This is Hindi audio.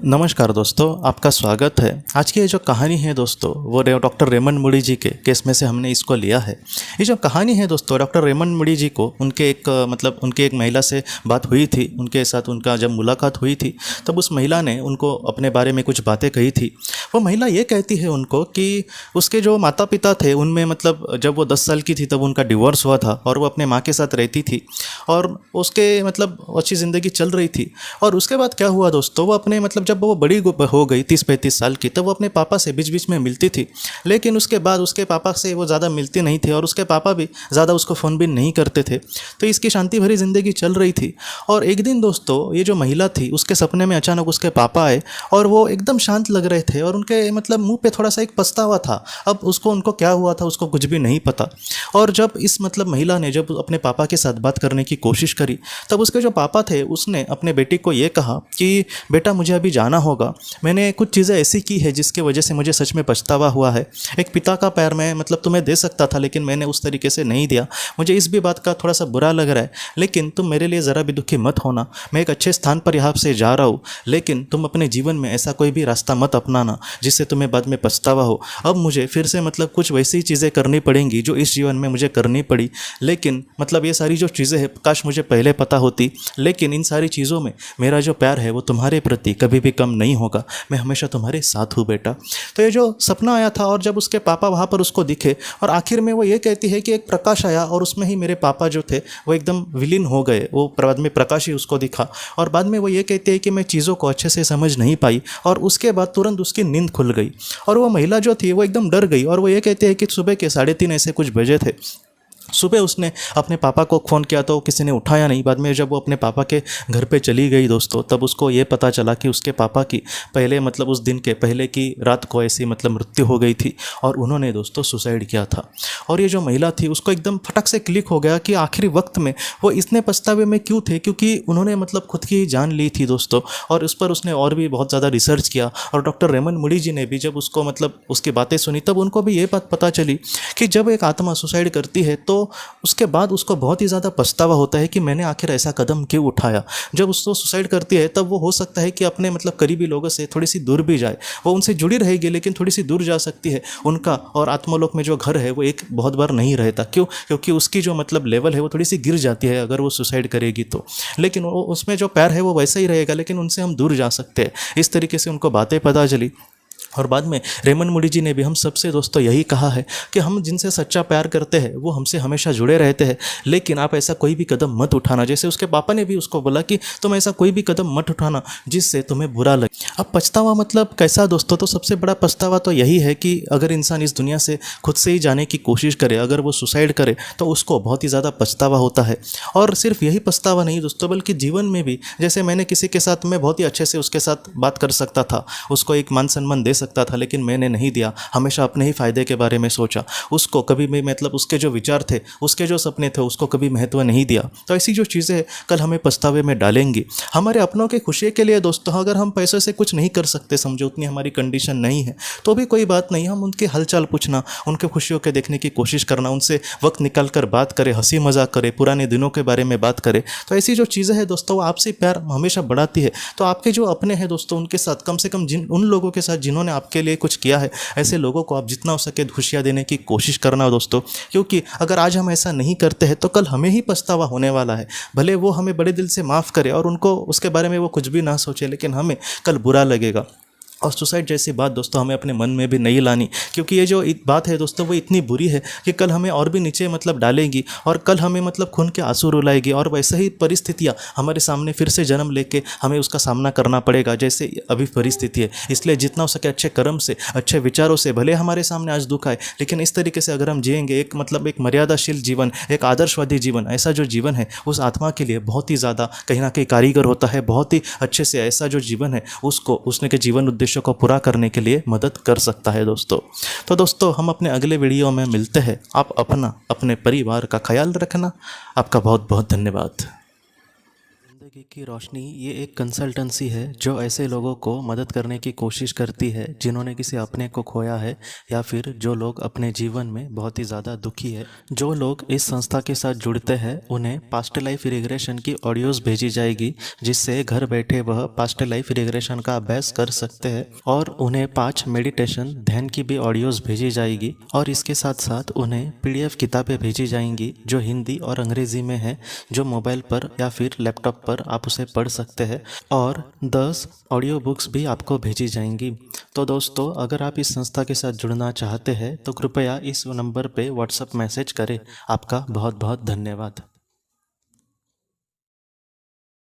नमस्कार दोस्तों, आपका स्वागत है। आज की ये जो कहानी है दोस्तों, वो डॉक्टर रेमंड मूडी जी के केस में से हमने इसको लिया है। ये जो कहानी है दोस्तों, डॉक्टर रेमंड मूडी जी को उनके उनके एक महिला से बात हुई थी। उनके साथ उनका जब मुलाकात हुई थी तब उस महिला ने उनको अपने बारे में कुछ बातें कही थी। वो महिला ये कहती है उनको कि उसके जो माता पिता थे उनमें जब वो 10 साल की थी तब उनका डिवोर्स हुआ था और वो अपने माँ के साथ रहती थी और उसके अच्छी ज़िंदगी चल रही थी। और उसके बाद क्या हुआ दोस्तों, वो अपने जब वो बड़ी हो गई 30-35 साल की, तब वो अपने पापा से बीच बीच में मिलती थी। लेकिन उसके बाद उसके पापा से वो ज़्यादा मिलती नहीं थी और उसके पापा भी ज़्यादा उसको फ़ोन भी नहीं करते थे। तो इसकी शांति भरी ज़िंदगी चल रही थी। और एक दिन दोस्तों, ये जो महिला थी उसके सपने में अचानक उसके पापा आए और वो एकदम शांत लग रहे थे और उनके मुंह पे थोड़ा सा एक पछतावा था। अब उनको क्या हुआ था उसको कुछ भी नहीं पता। और जब इस महिला ने जब अपने पापा के साथ बात करने की कोशिश करी, तब उसके जो पापा थे उसने अपने बेटी को ये कहा कि बेटा, मुझे अभी जाना होगा। मैंने कुछ चीज़ें ऐसी की है जिसके वजह से मुझे सच में पछतावा हुआ है। एक पिता का प्यार मैं तुम्हें दे सकता था, लेकिन मैंने उस तरीके से नहीं दिया। मुझे इस भी बात का थोड़ा सा बुरा लग रहा है, लेकिन तुम मेरे लिए ज़रा भी दुखी मत होना। मैं एक अच्छे स्थान पर यहाँ से जा रहा हूँ, लेकिन तुम अपने जीवन में ऐसा कोई भी रास्ता मत अपनाना जिससे तुम्हें बाद में पछतावा हो। अब मुझे फिर से कुछ वैसी चीज़ें करनी पड़ेंगी जो इस जीवन में मुझे करनी पड़ी। लेकिन ये सारी जो चीज़ें हैं, काश मुझे पहले पता होती। लेकिन इन सारी चीज़ों में मेरा जो प्यार है वो तुम्हारे प्रति कभी भी कम नहीं होगा। मैं हमेशा तुम्हारे साथ हूँ बेटा। तो ये जो सपना आया था और जब उसके पापा वहाँ पर उसको दिखे और आखिर में वो ये कहती है कि एक प्रकाश आया और उसमें ही मेरे पापा जो थे वो एकदम विलीन हो गए। वो बाद में प्रकाश ही उसको दिखा और बाद में वो ये कहती है कि मैं चीज़ों को अच्छे से समझ नहीं पाई और उसके बाद तुरंत उसकी नींद खुल गई। और वो महिला जो थी वो एकदम डर गई और वो ये कहती है कि सुबह के 3:30 ऐसे कुछ बजे थे। सुबह उसने अपने पापा को फ़ोन किया तो किसी ने उठाया नहीं। बाद में जब वो अपने पापा के घर पे चली गई दोस्तों, तब उसको ये पता चला कि उसके पापा की पहले उस दिन के पहले की रात को ऐसी मृत्यु हो गई थी और उन्होंने दोस्तों सुसाइड किया था। और ये जो महिला थी उसको एकदम फटक से क्लिक हो गया कि आखिरी वक्त में वो इतने पछतावे में क्यों थे, क्योंकि उन्होंने खुद की जान ली थी दोस्तों। और उस पर उसने और भी बहुत ज़्यादा रिसर्च किया और डॉक्टर रेमंड मूडी जी ने भी जब उसको उसकी बातें सुनी, तब उनको भी ये बात पता चली कि जब एक आत्मा सुसाइड करती है तो उसके बाद उसको बहुत ही ज़्यादा पछतावा होता है कि मैंने आखिर ऐसा कदम क्यों उठाया। जब उसको सुसाइड करती है तब वो हो सकता है कि अपने करीबी लोगों से थोड़ी सी दूर भी जाए। वो उनसे जुड़ी रहेगी लेकिन थोड़ी सी दूर जा सकती है। उनका और आत्मलोक में जो घर है वो एक बहुत बार नहीं रहता। क्यों? क्योंकि उसकी जो लेवल है वो थोड़ी सी गिर जाती है अगर वो सुसाइड करेगी तो। लेकिन वो उसमें जो प्यार है वो वैसा ही रहेगा, लेकिन उनसे हम दूर जा सकते हैं। इस तरीके से उनको बातें पता चली। और बाद में रेमंड मूडी जी ने भी हम सबसे दोस्तों यही कहा है कि हम जिनसे सच्चा प्यार करते हैं वो हमसे हमेशा जुड़े रहते हैं, लेकिन आप ऐसा कोई भी कदम मत उठाना। जैसे उसके पापा ने भी उसको बोला कि तुम ऐसा कोई भी कदम मत उठाना जिससे तुम्हें बुरा लगे। अब पछतावा कैसा दोस्तों, तो सबसे बड़ा पछतावा तो यही है कि अगर इंसान इस दुनिया से खुद से ही जाने की कोशिश करे, अगर वो सुसाइड करे तो उसको बहुत ही ज़्यादा पछतावा होता है। और सिर्फ यही पछतावा नहीं दोस्तों, बल्कि जीवन में भी, जैसे मैंने किसी के साथ मैं बहुत ही अच्छे से उसके साथ बात कर सकता था, उसको एक मान सम्मान दे सकता था, लेकिन मैंने नहीं दिया। हमेशा अपने ही फायदे के बारे में सोचा। उसको कभी भी उसके जो विचार थे, उसके जो सपने थे, उसको कभी महत्व नहीं दिया। तो ऐसी जो चीज़ें कल हमें पछतावे में डालेंगी। हमारे अपनों के खुशी के लिए दोस्तों, अगर हम पैसे से कुछ नहीं कर सकते, समझो उतनी हमारी कंडीशन नहीं है, तो भी कोई बात नहीं। हम उनके हालचाल पूछना, उनके खुशियों के देखने की कोशिश करना, उनसे वक्त निकाल कर बात करें, हंसी मजाक करें, पुराने दिनों के बारे में बात करें। तो ऐसी जो चीज़ें हैं दोस्तों, वो आपसे प्यार हमेशा बढ़ाती है। तो आपके जो अपने हैं दोस्तों, उनके साथ कम से कम उन लोगों के साथ जिन्होंने आपके लिए कुछ किया है, ऐसे लोगों को आप जितना हो सके खुशियाँ देने की कोशिश करना दोस्तों। क्योंकि अगर आज हम ऐसा नहीं करते हैं तो कल हमें ही पछतावा होने वाला है। भले वो हमें बड़े दिल से माफ़ करे और उनको उसके बारे में वो कुछ भी ना सोचे, लेकिन हमें कल बुरा लगेगा। और सुसाइड जैसी बात दोस्तों हमें अपने मन में भी नहीं लानी, क्योंकि ये जो बात है दोस्तों वो इतनी बुरी है कि कल हमें और भी नीचे डालेगी और कल हमें खून के आंसू रुलाएगी और वैसे ही परिस्थितियाँ हमारे सामने फिर से जन्म लेके हमें उसका सामना करना पड़ेगा जैसे अभी परिस्थिति है। इसलिए जितना हो सके अच्छे कर्म से, अच्छे विचारों से, भले हमारे सामने आज दुख आए, लेकिन इस तरीके से अगर हम जिएंगे एक एक मर्यादाशील जीवन, एक आदर्शवादी जीवन, ऐसा जो जीवन है उस आत्मा के लिए बहुत ही ज़्यादा कहीं ना कहीं कारीगर होता है। बहुत ही अच्छे से ऐसा जो जीवन है उसको उसने के जीवन उद्देश्य को पूरा करने के लिए मदद कर सकता है दोस्तों। तो दोस्तों हम अपने अगले वीडियो में मिलते हैं। आप अपने परिवार का ख्याल रखना। आपका बहुत बहुत धन्यवाद। ज़िंदगी की रोशनी ये एक कंसल्टेंसी है जो ऐसे लोगों को मदद करने की कोशिश करती है जिन्होंने किसी अपने को खोया है या फिर जो लोग अपने जीवन में बहुत ही ज़्यादा दुखी है। जो लोग इस संस्था के साथ जुड़ते हैं उन्हें पास्ट लाइफ रिग्रेशन की ऑडियोज़ भेजी जाएगी, जिससे घर बैठे वह पास्ट लाइफ रिग्रेशन का अभ्यास कर सकते हैं। और उन्हें 5 मेडिटेशन ध्यान की भी ऑडियोज़ भेजी जाएगी और इसके साथ साथ उन्हें PDF किताबें भेजी जाएंगी जो हिंदी और अंग्रेज़ी में है, जो मोबाइल पर या फिर लैपटॉप पर आप उसे पढ़ सकते हैं। और 10 ऑडियो बुक्स भी आपको भेजी जाएंगी। तो दोस्तों, अगर आप इस संस्था के साथ जुड़ना चाहते हैं तो कृपया इस नंबर पे व्हाट्सएप मैसेज करें। आपका बहुत बहुत धन्यवाद।